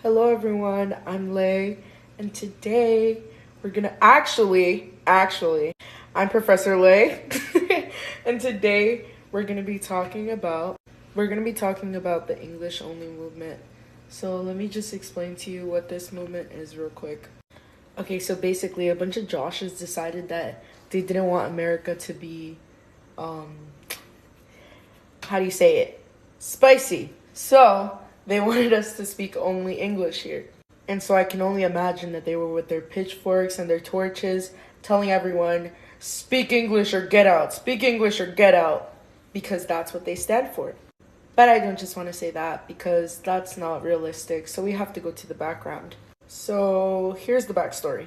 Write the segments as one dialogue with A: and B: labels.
A: Hello everyone, I'm Lay, and today we're gonna I'm Professor Lay, and today we're gonna be talking about the English only movement. So let me just explain to you what this movement is real quick. Okay, so basically a bunch of Joshes decided that they didn't want America to be, um, how do you say it? Spicy. So they wanted us to speak only English here. And so I can only imagine that they were with their pitchforks and their torches telling everyone, speak English or get out, speak English or get out, because that's what they stand for. But I don't just want to say that because that's not realistic, so we have to go to the background. So here's the backstory.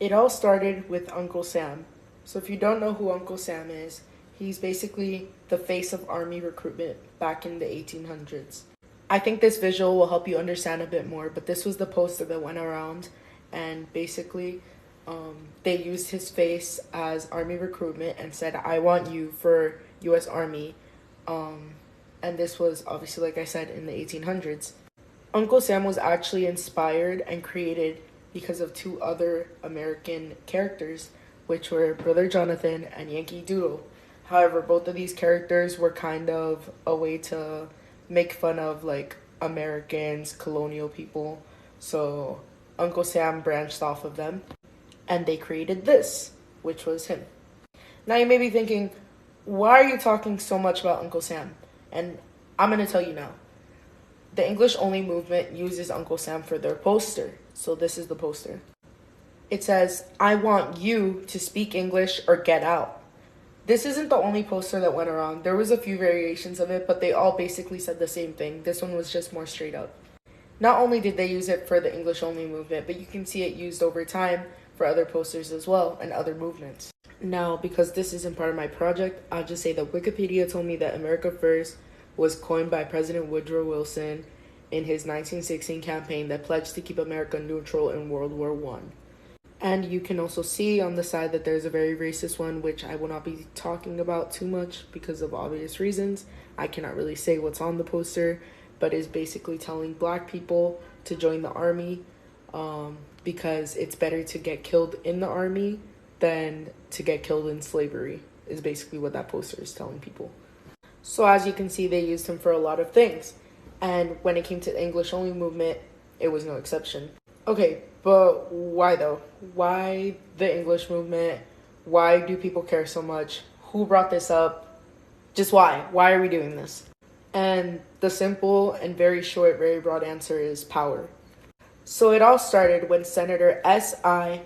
A: It all started with Uncle Sam. So if you don't know who Uncle Sam is, he's basically the face of army recruitment back in the 1800s. I think this visual will help you understand a bit more, but this was the poster that went around, and basically they used his face as army recruitment and said, I want you for U.S. Army. And this was obviously, like I said, in the 1800s. Uncle Sam was actually inspired and created because of two other American characters, which were Brother Jonathan and Yankee Doodle. However, both of these characters were kind of a way to make fun of like Americans, colonial people. So Uncle Sam branched off of them and they created this, which was him. Now you may be thinking, why are you talking so much about Uncle Sam? And I'm going to tell you now. The English only movement uses Uncle Sam for their poster. So this is the poster. It says, I want you to speak English or get out. This isn't the only poster that went around. There was a few variations of it, but they all basically said the same thing. This one was just more straight up. Not only did they use it for the English only movement, but you can see it used over time for other posters as well and other movements. Now, because this isn't part of my project, I'll just say that Wikipedia told me that America First was coined by President Woodrow Wilson in his 1916 campaign that pledged to keep America neutral in World War I. And you can also see on the side that there's a very racist one, which I will not be talking about too much because of obvious reasons. I cannot really say what's on the poster, but is basically telling black people to join the army because it's better to get killed in the army than to get killed in slavery, is basically what that poster is telling people. So as you can see, they used him for a lot of things. And when it came to the English only movement, it was no exception. Okay, but why though? Why the English movement? Why do people care so much? Who brought this up? Just why? Why are we doing this? And the simple and very short, very broad answer is power. So it all started when Senator S.I.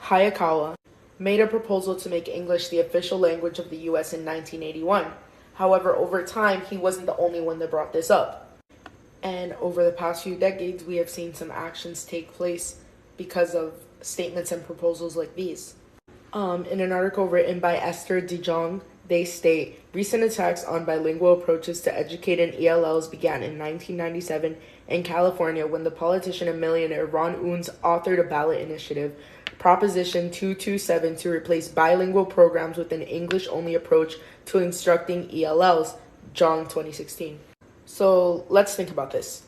A: Hayakawa made a proposal to make English the official language of the U.S. in 1981. However, over time, he wasn't the only one that brought this up. And over the past few decades, we have seen some actions take place because of statements and proposals like these. In an article written by Esther DeJong, they state, recent attacks on bilingual approaches to educated ELLs began in 1997 in California when the politician and millionaire Ron Unz authored a ballot initiative, Proposition 227, to replace bilingual programs with an English-only approach to instructing ELLs, Jong 2016. So let's think about this.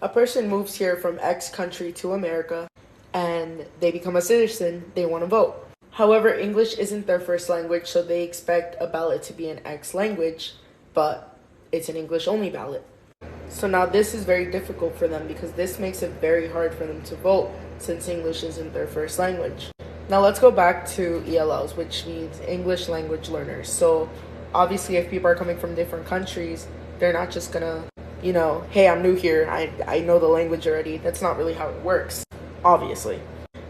A: A person moves here from X country to America and they become a citizen, they want to vote. However, English isn't their first language, so they expect a ballot to be in X language, but it's an English-only ballot. So now this is very difficult for them because this makes it very hard for them to vote since English isn't their first language. Now let's go back to ELLs, which means English language learners. So obviously if people are coming from different countries, they're not just gonna, hey, I'm new here, I know the language already. That's not really how it works, obviously.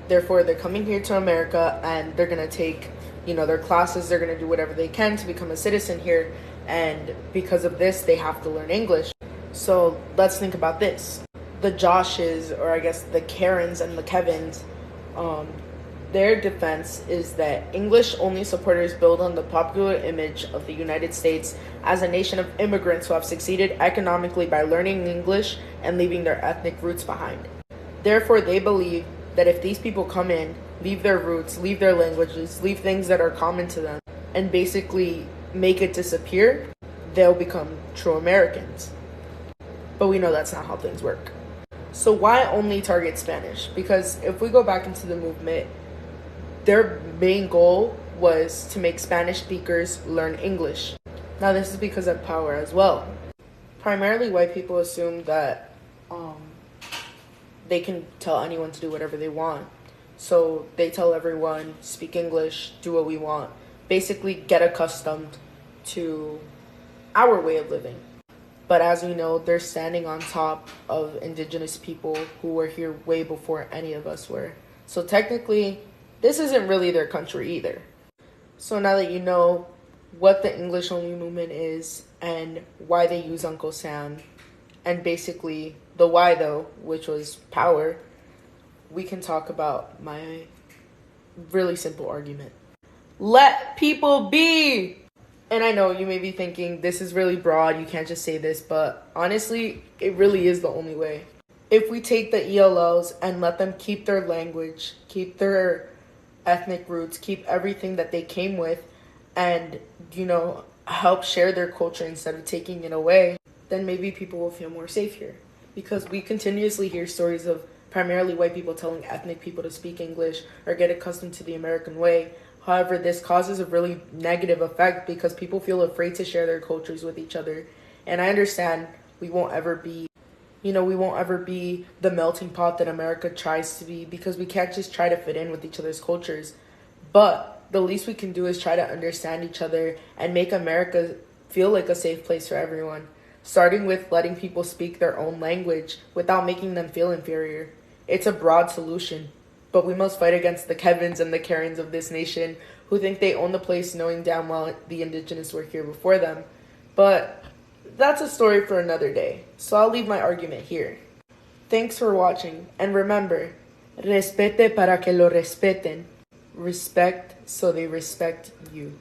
A: Therefore, they're coming here to America and they're gonna take, their classes, they're gonna do whatever they can to become a citizen here. And because of this, they have to learn English. So let's think about this. The Joshes, or I guess the Karens and the Kevins, their defense is that English-only supporters build on the popular image of the United States as a nation of immigrants who have succeeded economically by learning English and leaving their ethnic roots behind. Therefore, they believe that if these people come in, leave their roots, leave their languages, leave things that are common to them, and basically make it disappear, they'll become true Americans. But we know that's not how things work. So why only target Spanish? Because if we go back into the movement, their main goal was to make Spanish speakers learn English. Now this is because of power as well. Primarily white people assume that they can tell anyone to do whatever they want. So they tell everyone, speak English, do what we want. Basically get accustomed to our way of living. But as we know, they're standing on top of indigenous people who were here way before any of us were. So technically, this isn't really their country either. So now that you know what the English only movement is and why they use Uncle Sam, and basically the why though, which was power, we can talk about my really simple argument. Let people be! And I know you may be thinking, this is really broad, you can't just say this, but honestly, it really is the only way. If we take the ELLs and let them keep their language, keep their ethnic roots, keep everything that they came with, and, help share their culture instead of taking it away, then maybe people will feel more safe here. Because we continuously hear stories of primarily white people telling ethnic people to speak English or get accustomed to the American way. However, this causes a really negative effect because people feel afraid to share their cultures with each other. And I understand we won't ever be the melting pot that America tries to be, because we can't just try to fit in with each other's cultures. But the least we can do is try to understand each other and make America feel like a safe place for everyone, starting with letting people speak their own language without making them feel inferior. It's a broad solution, but we must fight against the Kevins and the Karens of this nation who think they own the place, knowing damn well the indigenous were here before them. But that's a story for another day, so I'll leave my argument here. Thanks for watching, and remember, respete para que lo respeten. Respect so they respect you.